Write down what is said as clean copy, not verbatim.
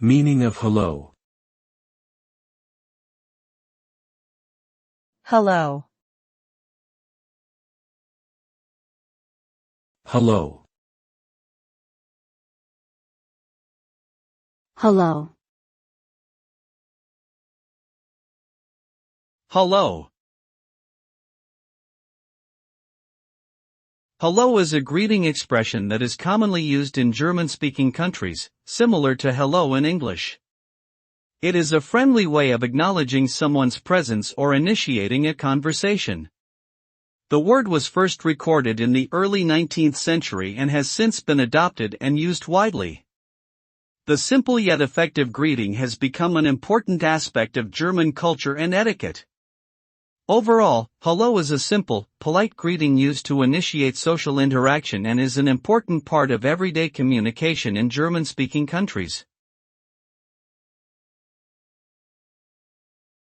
Meaning of hello. Hello. Hello. Hello. Hallo. Hello is a greeting expression that is commonly used in German-speaking countries, similar to hello in English. It is a friendly way of acknowledging someone's presence or initiating a conversation. The word was first recorded in the early 19th century and has since been adopted and used widely. The simple yet effective greeting has become an important aspect of German culture and etiquette. Overall, hello is a simple, polite greeting used to initiate social interaction and is an important part of everyday communication in German-speaking countries.